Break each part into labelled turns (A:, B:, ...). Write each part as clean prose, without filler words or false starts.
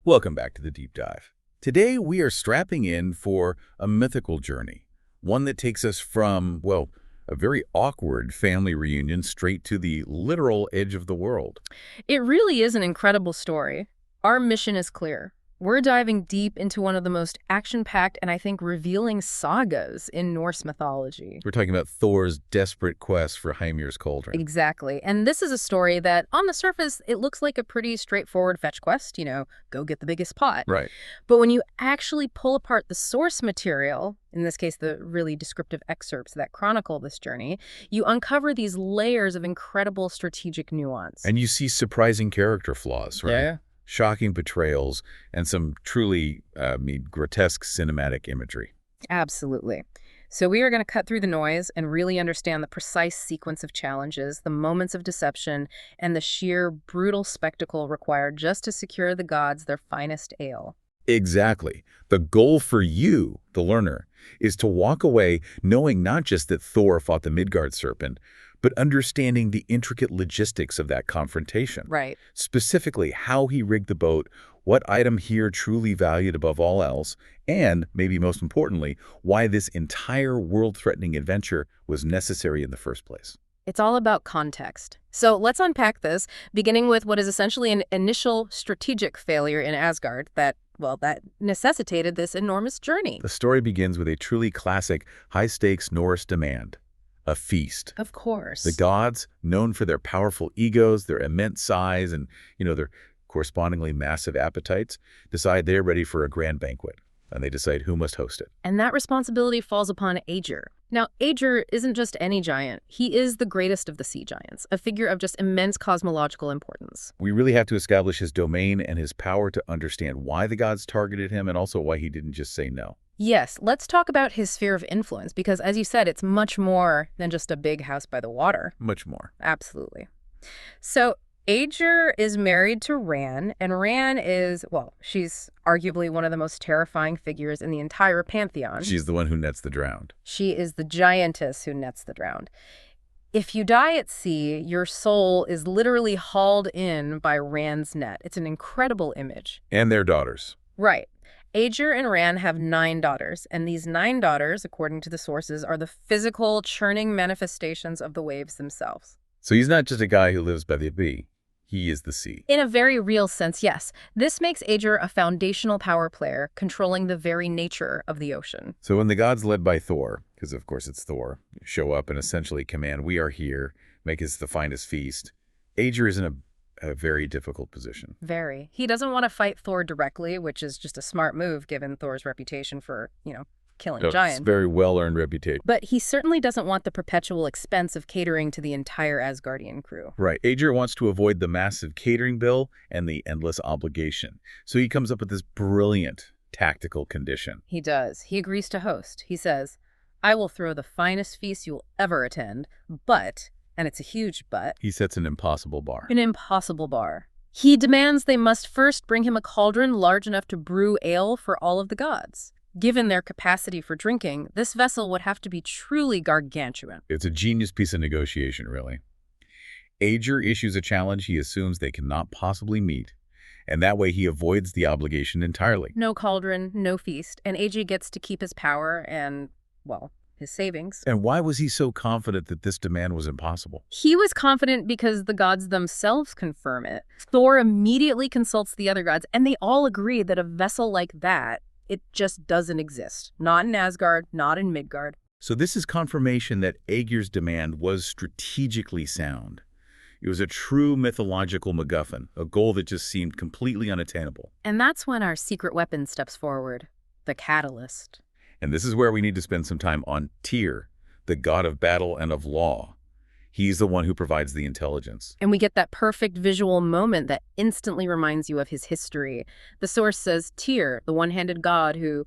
A: Welcome back to the Deep Dive. Today we are strapping in for a mythical journey, one that takes us from, well, a very awkward family reunion straight to the literal edge of the world.
B: It really is an incredible story. Our mission is clear. We're diving deep into one of the most action-packed and I think revealing sagas in Norse mythology.
A: We're talking about Thor's desperate quest for Hymir's cauldron.
B: Exactly. And this is a story that, on the surface, it looks like a pretty straightforward fetch quest, go get the biggest pot.
A: Right.
B: But when you actually pull apart the source material, in this case, the really descriptive excerpts that chronicle this journey, you uncover these layers of incredible strategic nuance.
A: And you see surprising character flaws, right?
B: Yeah.
A: Shocking betrayals, and some truly grotesque cinematic imagery.
B: Absolutely. So we are going to cut through the noise and really understand the precise sequence of challenges, the moments of deception, and the sheer brutal spectacle required just to secure the gods their finest ale.
A: Exactly. The goal for you, the learner, is to walk away knowing not just that Thor fought the Midgard serpent, but understanding the intricate logistics of that confrontation.
B: Right.
A: Specifically, how he rigged the boat, what item Hymir truly valued above all else, and, maybe most importantly, why this entire world-threatening adventure was necessary in the first place.
B: It's all about context. So let's unpack this, beginning with what is essentially an initial strategic failure in Asgard that necessitated this enormous journey.
A: The story begins with a truly classic, high-stakes Norse demand. A feast.
B: Of course.
A: The gods, known for their powerful egos, their immense size, and, their correspondingly massive appetites, decide they're ready for a grand banquet, and they decide who must host it.
B: And that responsibility falls upon Aegir. Now, Aegir isn't just any giant. He is the greatest of the sea giants, a figure of just immense cosmological importance.
A: We really have to establish his domain and his power to understand why the gods targeted him and also why he didn't just say no.
B: Yes, let's talk about his sphere of influence, because as you said, it's much more than just a big house by the water.
A: Much more.
B: Absolutely. So Aegir is married to Ran, and Ran is, she's arguably one of the most terrifying figures in the entire pantheon.
A: She's the one who nets the drowned.
B: She is the giantess who nets the drowned. If you die at sea, your soul is literally hauled in by Ran's net. It's an incredible image.
A: And their daughters.
B: Right. Aegir and Ran have 9 daughters, and these 9 daughters, according to the sources, are the physical, churning manifestations of the waves themselves.
A: So he's not just a guy who lives by the sea. He is the sea.
B: In a very real sense, yes. This makes Aegir a foundational power player, controlling the very nature of the ocean.
A: So when the gods led by Thor, because of course it's Thor, show up and essentially command, "We are here, make us the finest feast," Aegir is in a very difficult position.
B: Very. He doesn't want to fight Thor directly, which is just a smart move given Thor's reputation for, killing giants.
A: It's a very well-earned reputation.
B: But he certainly doesn't want the perpetual expense of catering to the entire Asgardian crew.
A: Right. Aegir wants to avoid the massive catering bill and the endless obligation. So he comes up with this brilliant tactical condition.
B: He does. He agrees to host. He says, "I will throw the finest feast you'll ever attend, but..." And it's a huge but.
A: He sets an impossible bar.
B: An impossible bar. He demands they must first bring him a cauldron large enough to brew ale for all of the gods. Given their capacity for drinking, this vessel would have to be truly gargantuan.
A: It's a genius piece of negotiation, really. Aegir issues a challenge he assumes they cannot possibly meet, and that way he avoids the obligation entirely.
B: No cauldron, no feast, and Aegir gets to keep his power and, his savings.
A: And why was he so confident that this demand was impossible?
B: He was confident because the gods themselves confirm it. Thor immediately consults the other gods, and they all agree that a vessel like that, it just doesn't exist. Not in Asgard, not in Midgard.
A: So this is confirmation that Aegir's demand was strategically sound. It was a true mythological MacGuffin, a goal that just seemed completely unattainable.
B: And that's when our secret weapon steps forward, the catalyst.
A: And this is where we need to spend some time on Tyr, the god of battle and of law. He's the one who provides the intelligence.
B: And we get that perfect visual moment that instantly reminds you of his history. The source says Tyr, the one-handed god who,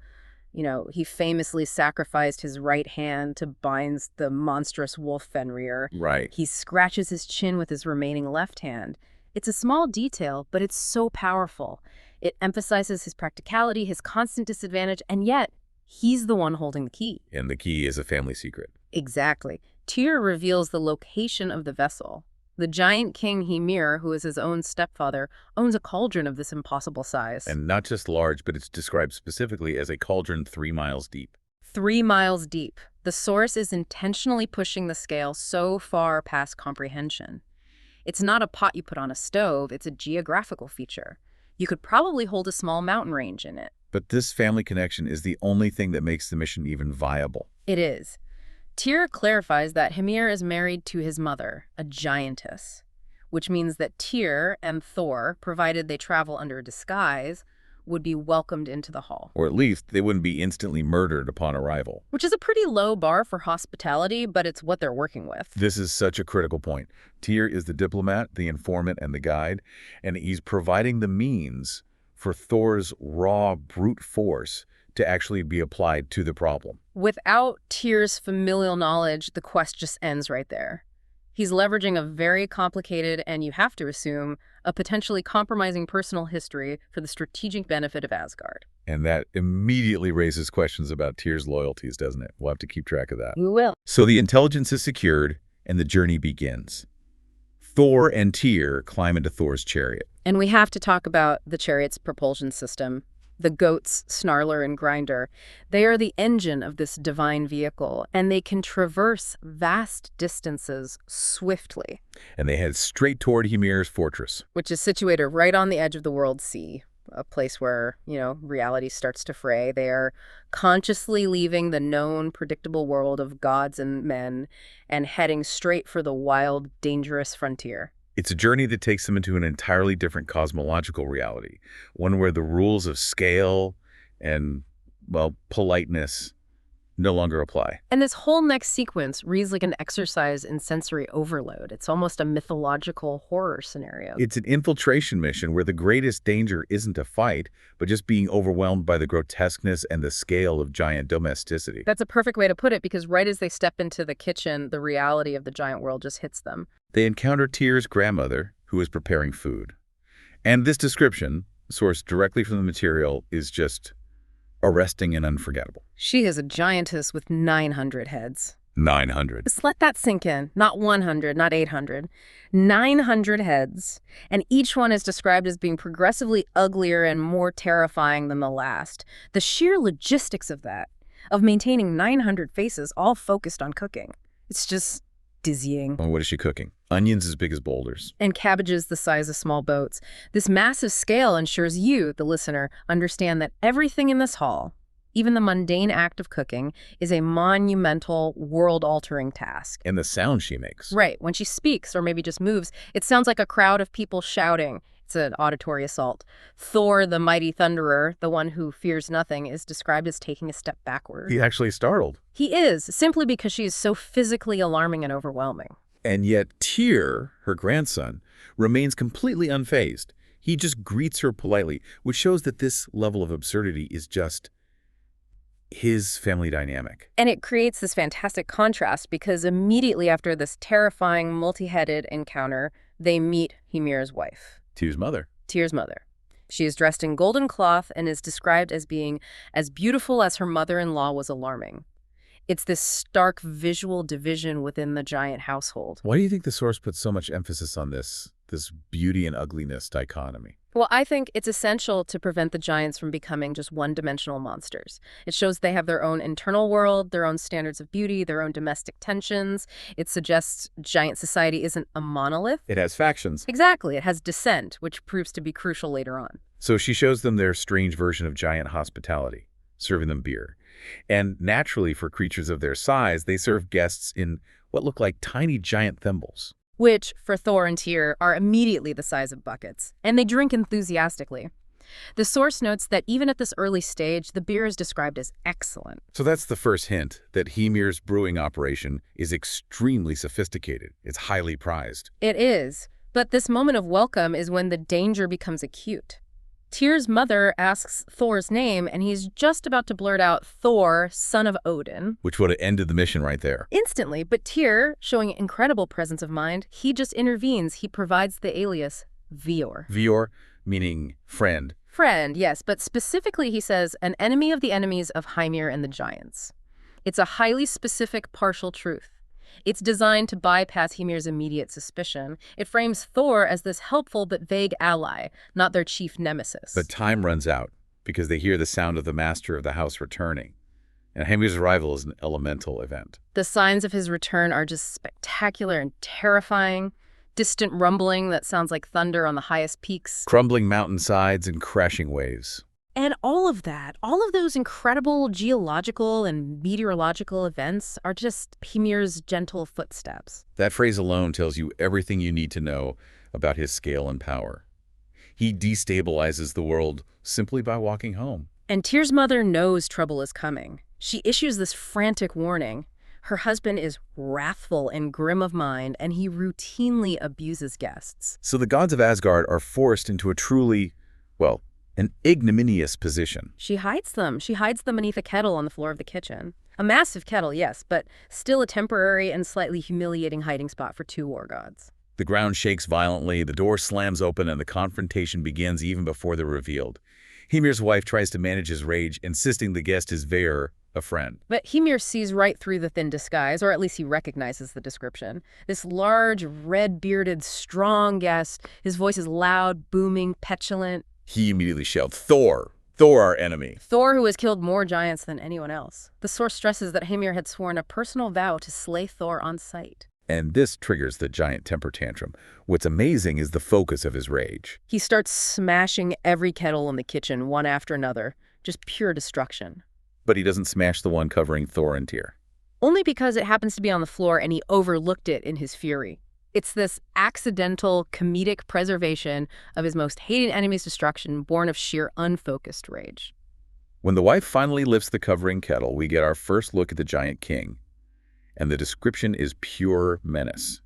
B: he famously sacrificed his right hand to bind the monstrous wolf Fenrir.
A: Right.
B: He scratches his chin with his remaining left hand. It's a small detail, but it's so powerful. It emphasizes his practicality, his constant disadvantage, and yet he's the one holding the key.
A: And the key is a family secret.
B: Exactly. Tyr reveals the location of the vessel. The giant king Hymir, who is his own stepfather, owns a cauldron of this impossible size.
A: And not just large, but it's described specifically as a cauldron 3 miles deep.
B: 3 miles deep. The source is intentionally pushing the scale so far past comprehension. It's not a pot you put on a stove, it's a geographical feature. You could probably hold a small mountain range in it.
A: But this family connection is the only thing that makes the mission even viable.
B: It is. Tyr clarifies that Hymir is married to his mother, a giantess, which means that Tyr and Thor, provided they travel under a disguise, would be welcomed into the hall.
A: Or at least they wouldn't be instantly murdered upon arrival.
B: Which is a pretty low bar for hospitality, but it's what they're working with.
A: This is such a critical point. Tyr is the diplomat, the informant, and the guide, and he's providing the means for Thor's raw brute force to actually be applied to the problem.
B: Without Tyr's familial knowledge, the quest just ends right there. He's leveraging a very complicated, and you have to assume, a potentially compromising personal history for the strategic benefit of Asgard.
A: And that immediately raises questions about Tyr's loyalties, doesn't it? We'll have to keep track of that.
B: We will.
A: So the intelligence is secured, and the journey begins. Thor and Tyr climb into Thor's chariot.
B: And we have to talk about the chariot's propulsion system. The goats, Snarler and Grinder, they are the engine of this divine vehicle, and they can traverse vast distances swiftly.
A: And they head straight toward Hymir's fortress,
B: which is situated right on the edge of the world sea, a place where, reality starts to fray. They are consciously leaving the known, predictable world of gods and men and heading straight for the wild, dangerous frontier.
A: It's a journey that takes them into an entirely different cosmological reality, one where the rules of scale and, politeness no longer apply.
B: And this whole next sequence reads like an exercise in sensory overload. It's almost a mythological horror scenario.
A: It's an infiltration mission where the greatest danger isn't a fight, but just being overwhelmed by the grotesqueness and the scale of giant domesticity.
B: That's a perfect way to put it, because right as they step into the kitchen, the reality of the giant world just hits them.
A: They encounter Tyr's grandmother, who is preparing food. And this description, sourced directly from the material, is just arresting and unforgettable.
B: She is a giantess with 900 heads.
A: 900.
B: Just let that sink in. Not 100, not 800. 900 heads. And each one is described as being progressively uglier and more terrifying than the last. The sheer logistics of that, of maintaining 900 faces all focused on cooking. It's just dizzying.
A: Well, what is she cooking? Onions as big as boulders.
B: And cabbages the size of small boats. This massive scale ensures you, the listener, understand that everything in this hall, even the mundane act of cooking, is a monumental, world-altering task.
A: And the sound she makes.
B: Right. When she speaks, or maybe just moves, it sounds like a crowd of people shouting. It's an auditory assault. Thor, the mighty thunderer, the one who fears nothing, is described as taking a step backward.
A: He's actually startled.
B: He is, simply because she is so physically alarming and overwhelming.
A: And yet Tyr, her grandson, remains completely unfazed. He just greets her politely, which shows that this level of absurdity is just his family dynamic.
B: And it creates this fantastic contrast, because immediately after this terrifying, multi-headed encounter, they meet Hymir's wife.
A: Tyr's mother.
B: Tyr's mother. She is dressed in golden cloth and is described as being as beautiful as her mother-in-law was alarming. It's this stark visual division within the giant household.
A: Why do you think the source puts so much emphasis on this beauty and ugliness dichotomy?
B: Well, I think it's essential to prevent the giants from becoming just one-dimensional monsters. It shows they have their own internal world, their own standards of beauty, their own domestic tensions. It suggests giant society isn't a monolith.
A: It has factions.
B: Exactly. It has dissent, which proves to be crucial later on.
A: So she shows them their strange version of giant hospitality, serving them beer. And naturally, for creatures of their size, they serve guests in what look like tiny giant thimbles,
B: which, for Thor and Tyr, are immediately the size of buckets, and they drink enthusiastically. The source notes that even at this early stage, the beer is described as excellent.
A: So that's the first hint, that Hymir's brewing operation is extremely sophisticated. It's highly prized.
B: It is, but this moment of welcome is when the danger becomes acute. Tyr's mother asks Thor's name, and he's just about to blurt out, "Thor, son of Odin."
A: Which would have ended the mission right there.
B: Instantly, but Tyr, showing incredible presence of mind, he just intervenes. He provides the alias Vior.
A: Vior, meaning friend.
B: Friend, yes, but specifically he says, an enemy of the enemies of Hymir and the giants. It's a highly specific partial truth. It's designed to bypass Hymir's immediate suspicion. It frames Thor as this helpful but vague ally, not their chief nemesis.
A: But time runs out because they hear the sound of the master of the house returning. And Hymir's arrival is an elemental event.
B: The signs of his return are just spectacular and terrifying. Distant rumbling that sounds like thunder on the highest peaks.
A: Crumbling mountainsides and crashing waves.
B: And all of that, all of those incredible geological and meteorological events are just Hymir's gentle footsteps.
A: That phrase alone tells you everything you need to know about his scale and power. He destabilizes the world simply by walking home.
B: And Tyr's mother knows trouble is coming. She issues this frantic warning. Her husband is wrathful and grim of mind, and he routinely abuses guests.
A: So the gods of Asgard are forced into a truly, well, an ignominious position.
B: She hides them. She hides them beneath a kettle on the floor of the kitchen. A massive kettle, yes, but still a temporary and slightly humiliating hiding spot for two war gods.
A: The ground shakes violently, the door slams open, and the confrontation begins even before they're revealed. Hymir's wife tries to manage his rage, insisting the guest is Ver, a friend.
B: But Hymir sees right through the thin disguise, or at least he recognizes the description. This large, red-bearded, strong guest, his voice is loud, booming, petulant.
A: He immediately shouts, Thor! Thor, our enemy!
B: Thor, who has killed more giants than anyone else. The source stresses that Hymir had sworn a personal vow to slay Thor on sight.
A: And this triggers the giant temper tantrum. What's amazing is the focus of his rage.
B: He starts smashing every kettle in the kitchen, one after another. Just pure destruction.
A: But he doesn't smash the one covering Thor and Tyr.
B: Only because it happens to be on the floor and he overlooked it in his fury. It's this accidental, comedic preservation of his most hated enemy's destruction, born of sheer unfocused rage.
A: When the wife finally lifts the covering kettle, we get our first look at the giant king. And the description is pure menace.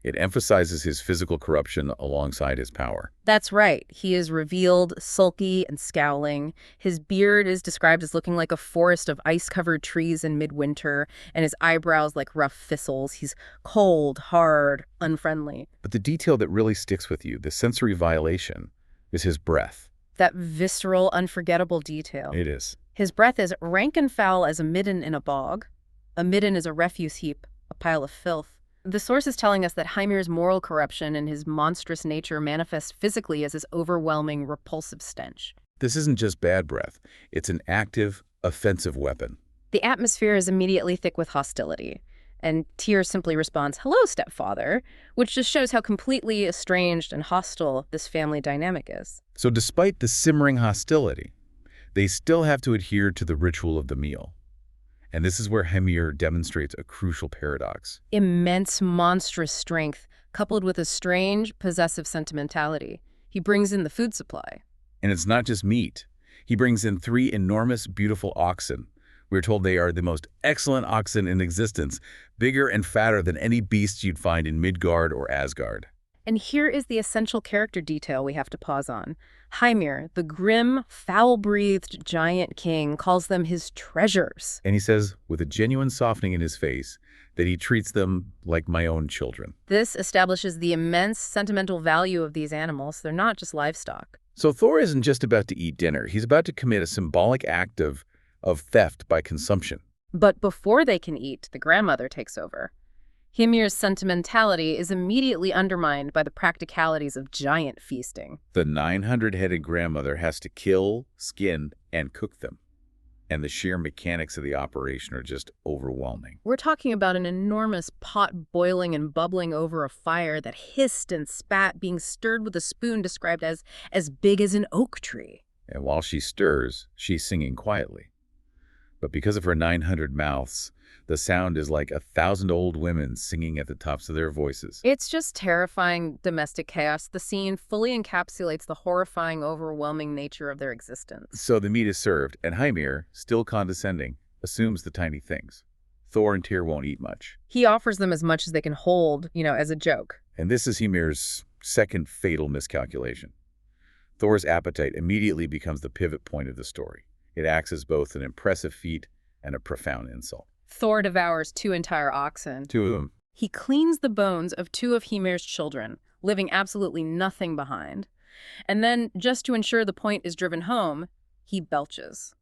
A: It emphasizes his physical corruption alongside his power.
B: That's right. He is revealed, sulky and scowling. His beard is described as looking like a forest of ice-covered trees in midwinter, and his eyebrows like rough thistles. He's cold, hard, unfriendly.
A: But the detail that really sticks with you, the sensory violation, is his breath.
B: That visceral, unforgettable detail.
A: It is.
B: His breath is rank and foul as a midden in a bog. A midden is a refuse heap, a pile of filth. The source is telling us that Hymir's moral corruption and his monstrous nature manifest physically as his overwhelming, repulsive stench.
A: This isn't just bad breath. It's an active, offensive weapon.
B: The atmosphere is immediately thick with hostility, and Tyr simply responds, "Hello, stepfather," which just shows how completely estranged and hostile this family dynamic is.
A: So despite the simmering hostility, they still have to adhere to the ritual of the meal. And this is where Hymir demonstrates a crucial paradox.
B: Immense, monstrous strength, coupled with a strange, possessive sentimentality. He brings in the food supply.
A: And it's not just meat. He brings in 3 enormous, beautiful oxen. We're told they are the most excellent oxen in existence, bigger and fatter than any beasts you'd find in Midgard or Asgard.
B: And here is the essential character detail we have to pause on. Hymir, the grim, foul-breathed giant king, calls them his treasures.
A: And he says, with a genuine softening in his face, that he treats them like my own children.
B: This establishes the immense sentimental value of these animals. They're not just livestock.
A: So Thor isn't just about to eat dinner. He's about to commit a symbolic act of theft by consumption.
B: But before they can eat, the grandmother takes over. Hymir's sentimentality is immediately undermined by the practicalities of giant feasting.
A: The 900-headed grandmother has to kill, skin, and cook them. And the sheer mechanics of the operation are just overwhelming.
B: We're talking about an enormous pot boiling and bubbling over a fire that hissed and spat, being stirred with a spoon described as big as an oak tree.
A: And while she stirs, she's singing quietly. But because of her 900 mouths, the sound is like 1,000 old women singing at the tops of their voices.
B: It's just terrifying domestic chaos. The scene fully encapsulates the horrifying, overwhelming nature of their existence.
A: So the meat is served, and Hymir, still condescending, assumes the tiny things. Thor and Tyr won't eat much.
B: He offers them as much as they can hold, as a joke.
A: And this is Hymir's second fatal miscalculation. Thor's appetite immediately becomes the pivot point of the story. It acts as both an impressive feat and a profound insult.
B: Thor devours 2 entire oxen.
A: 2 of them.
B: He cleans the bones of 2 of Hymir's children, leaving absolutely nothing behind. And then, just to ensure the point is driven home, he belches.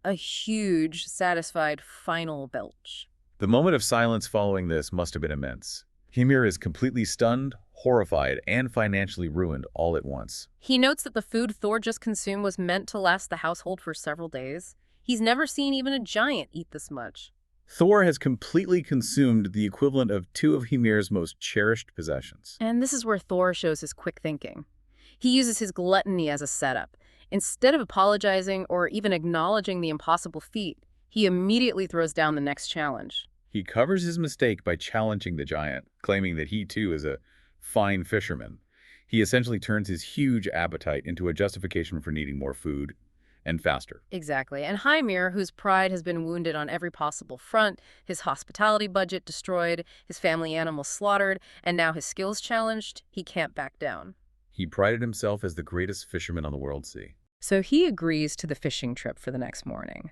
B: A huge, satisfied final belch.
A: The moment of silence following this must have been immense. Hymir is completely stunned, horrified, and financially ruined all at once.
B: He notes that the food Thor just consumed was meant to last the household for several days. He's never seen even a giant eat this much.
A: Thor has completely consumed the equivalent of two of Hymir's most cherished possessions.
B: And this is where Thor shows his quick thinking. He uses his gluttony as a setup. Instead of apologizing or even acknowledging the impossible feat, he immediately throws down the next challenge.
A: He covers his mistake by challenging the giant, claiming that he too is a fine fisherman. He essentially turns his huge appetite into a justification for needing more food and faster.
B: Exactly. And Hymir, whose pride has been wounded on every possible front, his hospitality budget destroyed, his family animals slaughtered, and now his skills challenged, he can't back down.
A: He prided himself as the greatest fisherman on the world sea.
B: So he agrees to the fishing trip for the next morning.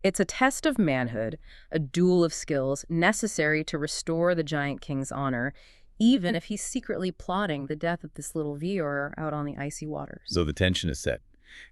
B: It's a test of manhood, a duel of skills necessary to restore the giant king's honor, even if he's secretly plotting the death of this little viewer out on the icy waters.
A: So the tension is set.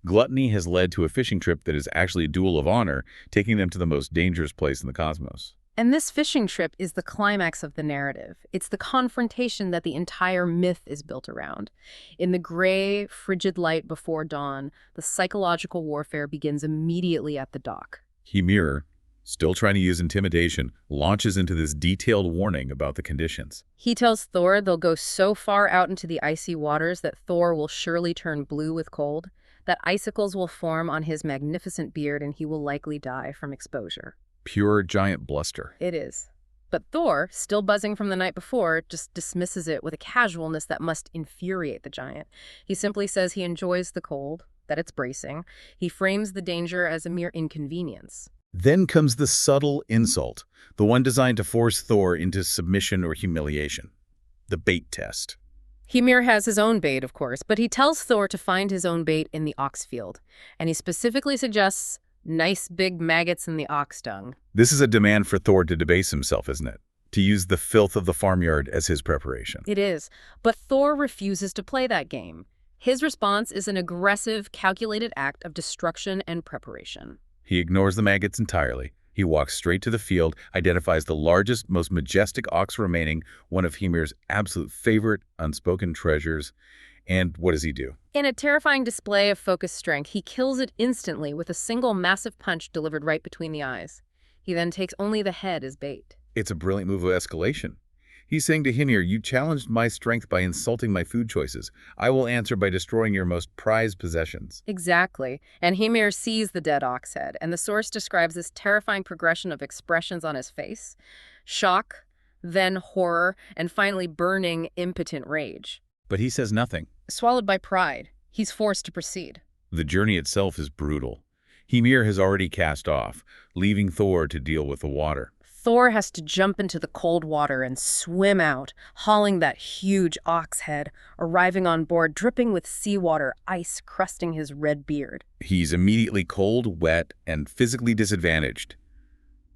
A: Gluttony has led to a fishing trip that is actually a duel of honor, taking them to the most dangerous place in the cosmos.
B: And this fishing trip is the climax of the narrative. It's the confrontation that the entire myth is built around. In the gray, frigid light before dawn, the psychological warfare begins immediately at the dock.
A: Hymir, still trying to use intimidation, launches into this detailed warning about the conditions.
B: He tells Thor they'll go so far out into the icy waters that Thor will surely turn blue with cold, that icicles will form on his magnificent beard and he will likely die from exposure.
A: Pure giant bluster.
B: It is. But Thor, still buzzing from the night before, just dismisses it with a casualness that must infuriate the giant. He simply says he enjoys the cold, that it's bracing. He frames the danger as a mere inconvenience.
A: Then comes the subtle insult, the one designed to force Thor into submission or humiliation. The bait test.
B: Hymir has his own bait, of course, but he tells Thor to find his own bait in the ox field. And he specifically suggests nice big maggots in the ox dung.
A: This is a demand for Thor to debase himself, isn't it? To use the filth of the farmyard as his preparation.
B: It is. But Thor refuses to play that game. His response is an aggressive, calculated act of destruction and preparation.
A: He ignores the maggots entirely. He walks straight to the field, identifies the largest, most majestic ox remaining, one of Hymir's absolute favorite unspoken treasures. And what does he do?
B: In a terrifying display of focused strength, he kills it instantly with a single massive punch delivered right between the eyes. He then takes only the head as bait.
A: It's a brilliant move of escalation. He's saying to Hymir, you challenged my strength by insulting my food choices. I will answer by destroying your most prized possessions.
B: Exactly. And Hymir sees the dead ox head, and the source describes this terrifying progression of expressions on his face. Shock, then horror, and finally burning, impotent rage.
A: But he says nothing.
B: Swallowed by pride, he's forced to proceed.
A: The journey itself is brutal. Hymir has already cast off, leaving Thor to deal with the water.
B: Thor has to jump into the cold water and swim out, hauling that huge ox head, arriving on board dripping with seawater, ice crusting his red beard.
A: He's immediately cold, wet, and physically disadvantaged.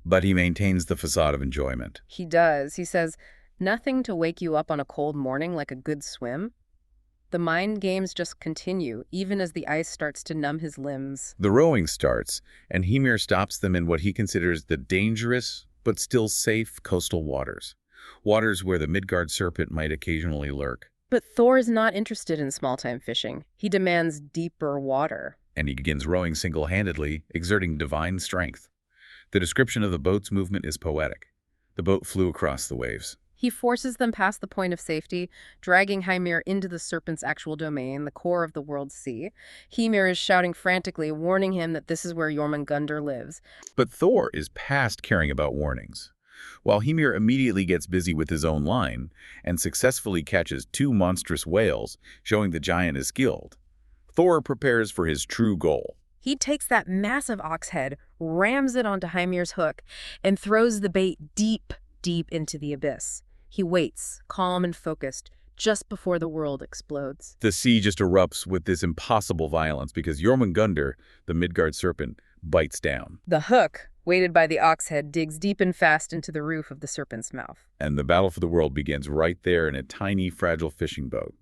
A: But he maintains the facade of enjoyment.
B: He does. He says, nothing to wake you up on a cold morning like a good swim. The mind games just continue, even as the ice starts to numb his limbs.
A: The rowing starts, and Hymir stops them in what he considers the dangerous but still safe coastal waters. Waters where the Midgard serpent might occasionally lurk.
B: But Thor is not interested in small-time fishing. He demands deeper water.
A: And he begins rowing single-handedly, exerting divine strength. The description of the boat's movement is poetic. The boat flew across the waves.
B: He forces them past the point of safety, dragging Hymir into the serpent's actual domain, the core of the world's sea. Hymir is shouting frantically, warning him that this is where Jormungandr lives.
A: But Thor is past caring about warnings. While Hymir immediately gets busy with his own line and successfully catches two monstrous whales, showing the giant is skilled, Thor prepares for his true goal.
B: He takes that massive ox head, rams it onto Hymir's hook, and throws the bait deep into the abyss. He waits, calm and focused, just before the world explodes.
A: The sea just erupts with this impossible violence because Jormungandr, the Midgard serpent, bites down.
B: The hook, weighted by the ox head, digs deep and fast into the roof of the serpent's mouth.
A: And the battle for the world begins right there in a tiny, fragile fishing boat.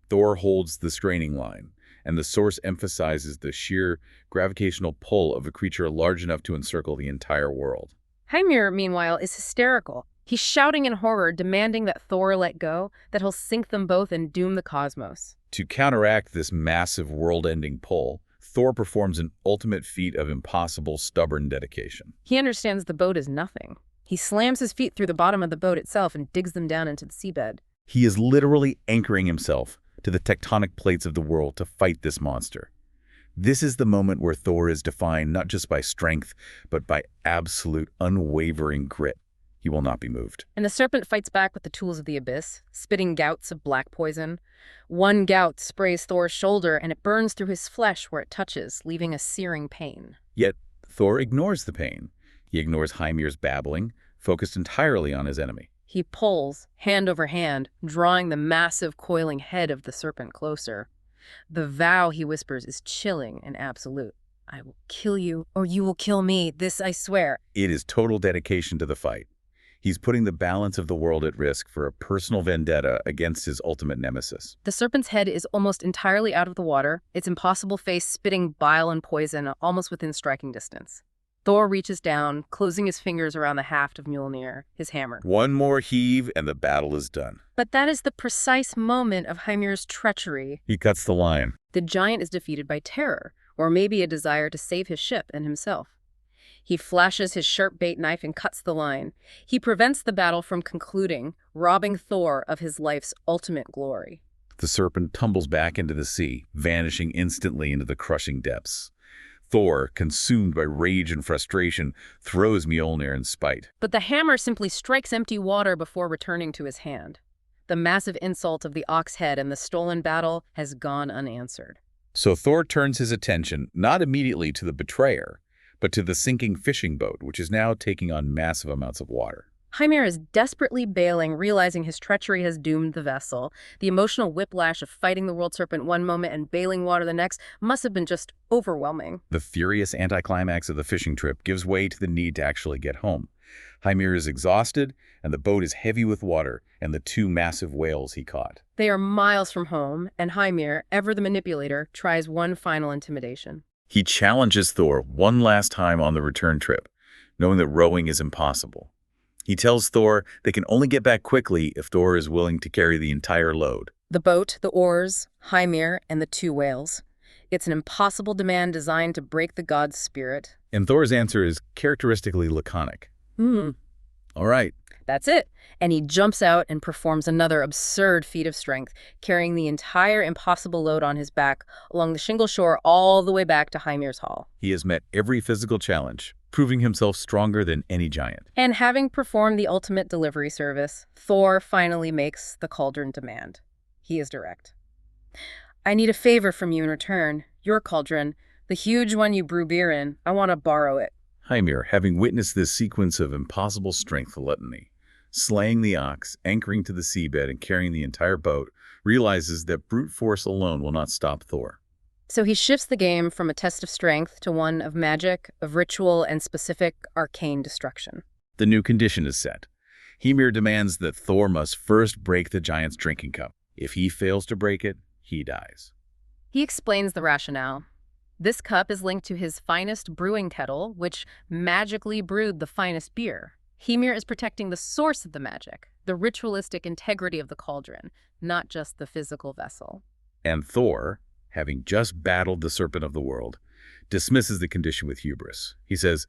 A: Thor holds the straining line, and the source emphasizes the sheer gravitational pull of a creature large enough to encircle the entire world.
B: Hymir, meanwhile, is hysterical. He's shouting in horror, demanding that Thor let go, that he'll sink them both and doom the cosmos.
A: To counteract this massive world-ending pull, Thor performs an ultimate feat of impossible, stubborn dedication.
B: He understands the boat is nothing. He slams his feet through the bottom of the boat itself and digs them down into the seabed.
A: He is literally anchoring himself to the tectonic plates of the world to fight this monster. This is the moment where Thor is defined not just by strength, but by absolute, unwavering grit. He will not be moved.
B: And the serpent fights back with the tools of the abyss, spitting gouts of black poison. One gout sprays Thor's shoulder, and it burns through his flesh where it touches, leaving a searing pain.
A: Yet Thor ignores the pain. He ignores Hymir's babbling, focused entirely on his enemy.
B: He pulls, hand over hand, drawing the massive coiling head of the serpent closer. The vow, he whispers, is chilling and absolute. I will kill you, or you will kill me, this I swear.
A: It is total dedication to the fight. He's putting the balance of the world at risk for a personal vendetta against his ultimate nemesis.
B: The serpent's head is almost entirely out of the water, its impossible face spitting bile and poison almost within striking distance. Thor reaches down, closing his fingers around the haft of Mjolnir, his hammer.
A: One more heave and the battle is done.
B: But that is the precise moment of Hymir's treachery.
A: He cuts the line.
B: The giant is defeated by terror, or maybe a desire to save his ship and himself. He flashes his sharp bait knife and cuts the line. He prevents the battle from concluding, robbing Thor of his life's ultimate glory.
A: The serpent tumbles back into the sea, vanishing instantly into the crushing depths. Thor, consumed by rage and frustration, throws Mjolnir in spite.
B: But the hammer simply strikes empty water before returning to his hand. The massive insult of the ox head and the stolen battle has gone unanswered.
A: So Thor turns his attention not immediately to the betrayer, but to the sinking fishing boat, which is now taking on massive amounts of water.
B: Hymir is desperately bailing, realizing his treachery has doomed the vessel. The emotional whiplash of fighting the world serpent one moment and bailing water the next must have been just overwhelming.
A: The furious anticlimax of the fishing trip gives way to the need to actually get home. Hymir is exhausted, and the boat is heavy with water and the two massive whales he caught.
B: They are miles from home, and Hymir, ever the manipulator, tries one final intimidation.
A: He challenges Thor one last time on the return trip, knowing that rowing is impossible. He tells Thor they can only get back quickly if Thor is willing to carry the entire load.
B: The boat, the oars, Hymir, and the two whales. It's an impossible demand designed to break the god's spirit.
A: And Thor's answer is characteristically laconic. All right.
B: That's it. And he jumps out and performs another absurd feat of strength, carrying the entire impossible load on his back along the shingle shore all the way back to Hymir's hall.
A: He has met every physical challenge, proving himself stronger than any giant.
B: And having performed the ultimate delivery service, Thor finally makes the cauldron demand. He is direct. I need a favor from you in return. Your cauldron, the huge one you brew beer in, I want to borrow it.
A: Hymir, having witnessed this sequence of impossible strength gluttony, slaying the ox, anchoring to the seabed, and carrying the entire boat, realizes that brute force alone will not stop Thor.
B: So he shifts the game from a test of strength to one of magic, of ritual, and specific arcane destruction.
A: The new condition is set. Hymir demands that Thor must first break the giant's drinking cup. If he fails to break it, he dies.
B: He explains the rationale. This cup is linked to his finest brewing kettle, which magically brewed the finest beer. Hymir is protecting the source of the magic, the ritualistic integrity of the cauldron, not just the physical vessel.
A: And Thor, having just battled the serpent of the world, dismisses the condition with hubris. He says,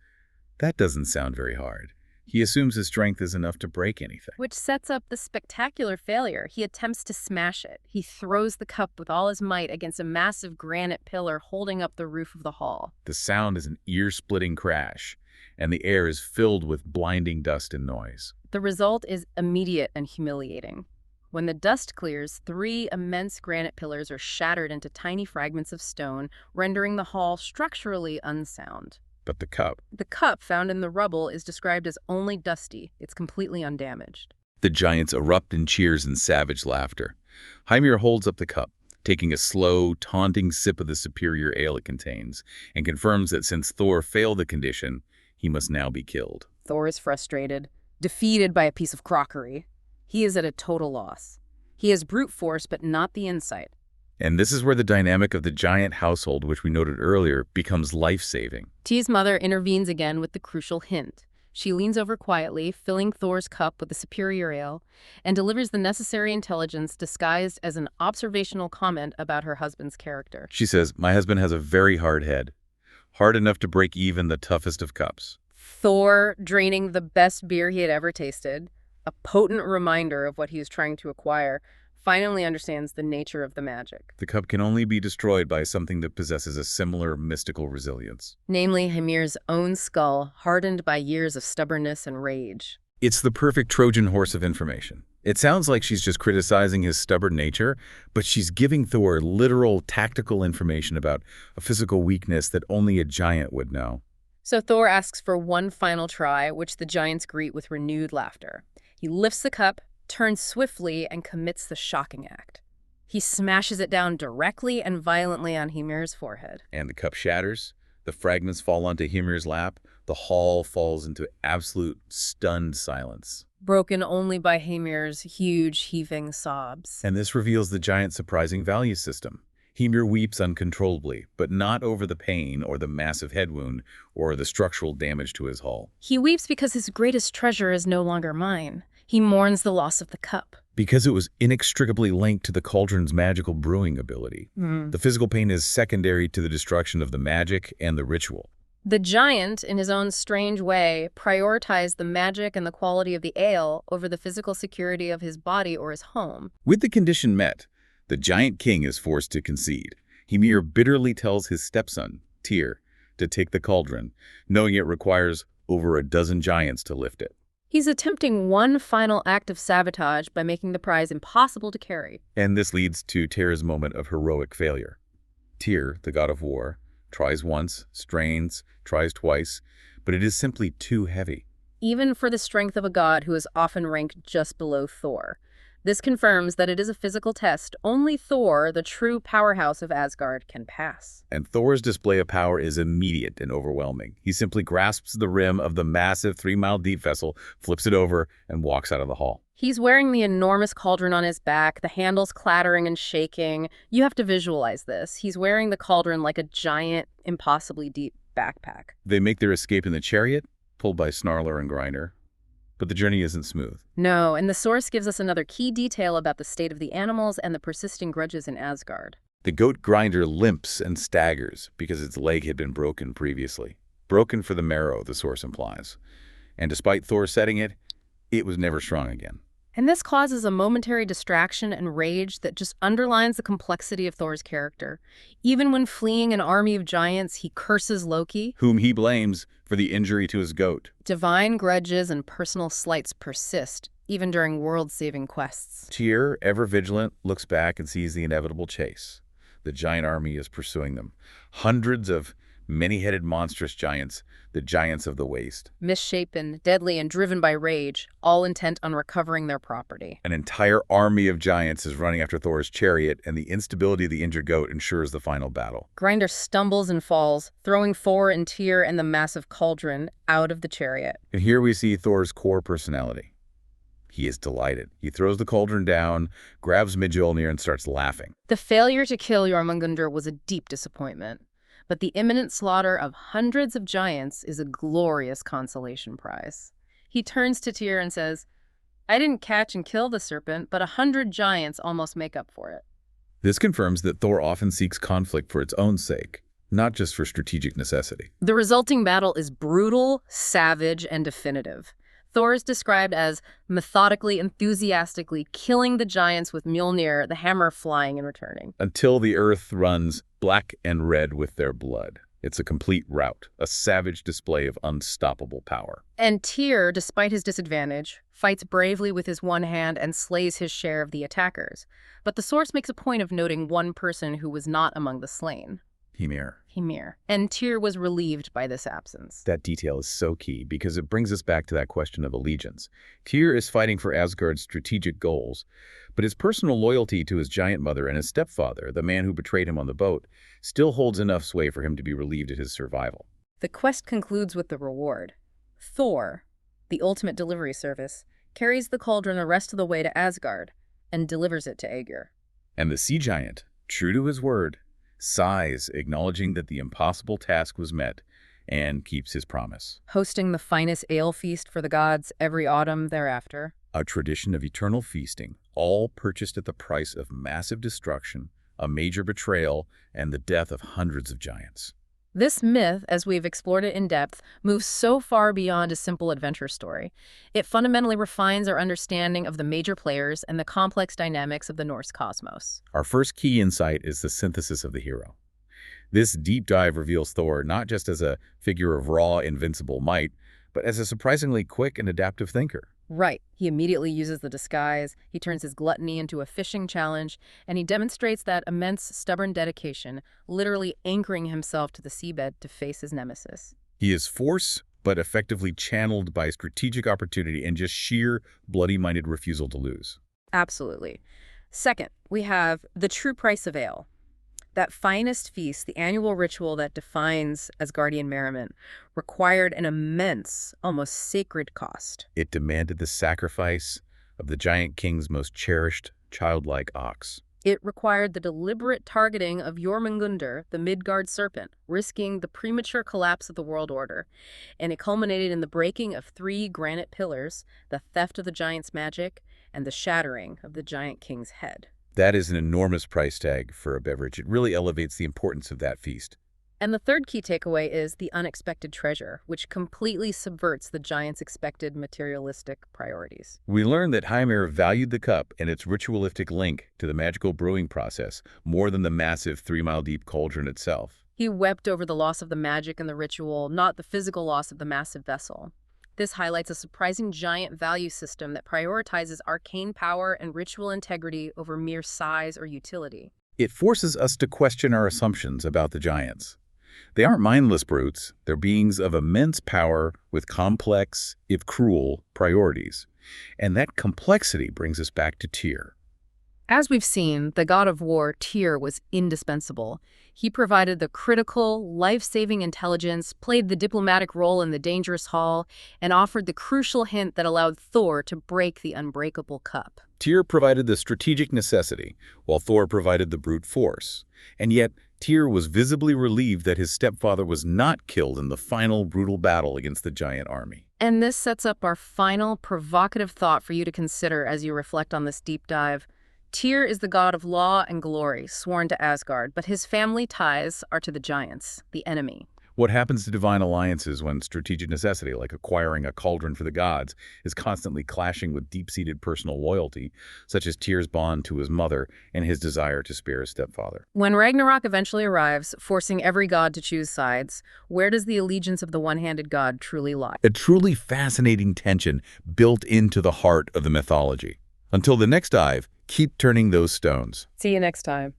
A: that doesn't sound very hard. He assumes his strength is enough to break anything.
B: Which sets up the spectacular failure. He attempts to smash it. He throws the cup with all his might against a massive granite pillar holding up the roof of the hall.
A: The sound is an ear-splitting crash, and the air is filled with blinding dust and noise.
B: The result is immediate and humiliating. When the dust clears, 3 immense granite pillars are shattered into tiny fragments of stone, rendering the hall structurally unsound.
A: But the cup?
B: The cup found in the rubble is described as only dusty. It's completely undamaged.
A: The giants erupt in cheers and savage laughter. Hymir holds up the cup, taking a slow, taunting sip of the superior ale it contains, and confirms that since Thor failed the condition, he must now be killed.
B: Thor is frustrated, defeated by a piece of crockery. He is at a total loss. He has brute force, but not the insight.
A: And this is where the dynamic of the giant household, which we noted earlier, becomes life-saving.
B: T's mother intervenes again with the crucial hint. She leans over quietly, filling Thor's cup with the superior ale, and delivers the necessary intelligence disguised as an observational comment about her husband's character.
A: She says, "My husband has a very hard head, hard enough to break even the toughest of cups."
B: Thor, draining the best beer he had ever tasted, a potent reminder of what he is trying to acquire, finally understands the nature of the magic.
A: The cup can only be destroyed by something that possesses a similar mystical resilience.
B: Namely, Hymir's own skull, hardened by years of stubbornness and rage.
A: It's the perfect Trojan horse of information. It sounds like she's just criticizing his stubborn nature, but she's giving Thor literal tactical information about a physical weakness that only a giant would know.
B: So Thor asks for one final try, which the giants greet with renewed laughter. He lifts the cup, turns swiftly, and commits the shocking act. He smashes it down directly and violently on Hymir's forehead.
A: And the cup shatters, the fragments fall onto Hymir's lap, the hall falls into absolute stunned silence.
B: Broken only by Hymir's huge, heaving sobs.
A: And this reveals the giant's surprising value system. Hymir weeps uncontrollably, but not over the pain or the massive head wound or the structural damage to his hull.
B: He weeps because his greatest treasure is no longer mine. He mourns the loss of the cup.
A: Because it was inextricably linked to the cauldron's magical brewing ability. The physical pain is secondary to the destruction of the magic and the ritual.
B: The giant, in his own strange way, prioritized the magic and the quality of the ale over the physical security of his body or his home.
A: With the condition met, the giant king is forced to concede. Hymir bitterly tells his stepson, Tyr, to take the cauldron, knowing it requires over a dozen giants to lift it.
B: He's attempting one final act of sabotage by making the prize impossible to carry.
A: And this leads to Tyr's moment of heroic failure. Tyr, the god of war, tries once, strains, tries twice, but it is simply too heavy.
B: Even for the strength of a god who is often ranked just below Thor. This confirms that it is a physical test only Thor, the true powerhouse of Asgard, can pass.
A: And Thor's display of power is immediate and overwhelming. He simply grasps the rim of the massive 3-mile-deep vessel, flips it over, and walks out of the hall.
B: He's wearing the enormous cauldron on his back, the handles clattering and shaking. You have to visualize this. He's wearing the cauldron like a giant, impossibly deep backpack.
A: They make their escape in the chariot, pulled by Snarler and Grinder. But the journey isn't smooth.
B: No, and the source gives us another key detail about the state of the animals and the persisting grudges in Asgard.
A: The goat Grinder limps and staggers because its leg had been broken previously. Broken for the marrow, the source implies. And despite Thor setting it, it was never strong again.
B: And this causes a momentary distraction and rage that just underlines the complexity of Thor's character. Even when fleeing an army of giants, he curses Loki,
A: whom he blames for the injury to his goat.
B: Divine grudges and personal slights persist, even during world-saving quests.
A: Tyr, ever vigilant, looks back and sees the inevitable chase. The giant army is pursuing them. Hundreds of many-headed monstrous giants, the giants of the waste.
B: Misshapen, deadly, and driven by rage, all intent on recovering their property.
A: An entire army of giants is running after Thor's chariot, and the instability of the injured goat ensures the final battle.
B: Grinder stumbles and falls, throwing Thor and Tyr and the massive cauldron out of the chariot.
A: And here we see Thor's core personality. He is delighted. He throws the cauldron down, grabs Mjolnir, and starts laughing.
B: The failure to kill Jormungandr was a deep disappointment. But the imminent slaughter of hundreds of giants is a glorious consolation prize. He turns to Tyr and says, I didn't catch and kill the serpent, but 100 giants almost make up for it.
A: This confirms that Thor often seeks conflict for its own sake, not just for strategic necessity.
B: The resulting battle is brutal, savage, and definitive. Thor is described as methodically, enthusiastically killing the giants with Mjolnir, the hammer flying and returning.
A: Until the earth runs black and red with their blood. It's a complete rout, a savage display of unstoppable power.
B: And Tyr, despite his disadvantage, fights bravely with his one hand and slays his share of the attackers. But the source makes a point of noting one person who was not among the slain.
A: Hymir.
B: And Tyr was relieved by this absence.
A: That detail is so key because it brings us back to that question of allegiance. Tyr is fighting for Asgard's strategic goals, but his personal loyalty to his giant mother and his stepfather, the man who betrayed him on the boat, still holds enough sway for him to be relieved at his survival.
B: The quest concludes with the reward. Thor, the ultimate delivery service, carries the cauldron the rest of the way to Asgard and delivers it to Aegir.
A: And the sea giant, true to his word, sighs, acknowledging that the impossible task was met, and keeps his promise.
B: Hosting the finest ale feast for the gods every autumn thereafter.
A: A tradition of eternal feasting, all purchased at the price of massive destruction, a major betrayal, and the death of hundreds of giants.
B: This myth, as we've explored it in depth, moves so far beyond a simple adventure story. It fundamentally refines our understanding of the major players and the complex dynamics of the Norse cosmos.
A: Our first key insight is the synthesis of the hero. This deep dive reveals Thor not just as a figure of raw, invincible might, but as a surprisingly quick and adaptive thinker.
B: Right. He immediately uses the disguise, he turns his gluttony into a fishing challenge, and he demonstrates that immense, stubborn dedication, literally anchoring himself to the seabed to face his nemesis.
A: He is force, but effectively channeled by strategic opportunity and just sheer, bloody-minded refusal to lose.
B: Absolutely. Second, we have the true price of ale. That finest feast, the annual ritual that defines Asgardian merriment, required an immense, almost sacred cost.
A: It demanded the sacrifice of the giant king's most cherished, childlike ox.
B: It required the deliberate targeting of Jormungandr, the Midgard serpent, risking the premature collapse of the world order. And it culminated in the breaking of 3 granite pillars, the theft of the giant's magic, and the shattering of the giant king's head.
A: That is an enormous price tag for a beverage. It really elevates the importance of that feast.
B: And the third key takeaway is the unexpected treasure, which completely subverts the giant's expected materialistic priorities.
A: We learn that Hymir valued the cup and its ritualistic link to the magical brewing process more than the massive 3-mile-deep cauldron itself.
B: He wept over the loss of the magic and the ritual, not the physical loss of the massive vessel. This highlights a surprising giant value system that prioritizes arcane power and ritual integrity over mere size or utility.
A: It forces us to question our assumptions about the giants. They aren't mindless brutes. They're beings of immense power with complex, if cruel, priorities. And that complexity brings us back to Tyr.
B: As we've seen, the god of war, Tyr, was indispensable. He provided the critical, life-saving intelligence, played the diplomatic role in the dangerous haul, and offered the crucial hint that allowed Thor to break the unbreakable cup.
A: Tyr provided the strategic necessity, while Thor provided the brute force. And yet, Tyr was visibly relieved that his stepfather was not killed in the final brutal battle against the giant army.
B: And this sets up our final provocative thought for you to consider as you reflect on this deep dive. Tyr is the god of law and glory, sworn to Asgard, but his family ties are to the giants, the enemy.
A: What happens to divine alliances when strategic necessity, like acquiring a cauldron for the gods, is constantly clashing with deep-seated personal loyalty, such as Tyr's bond to his mother and his desire to spare his stepfather?
B: When Ragnarok eventually arrives, forcing every god to choose sides, where does the allegiance of the one-handed god truly lie?
A: A truly fascinating tension built into the heart of the mythology. Until the next dive, keep turning those stones.
B: See you next time.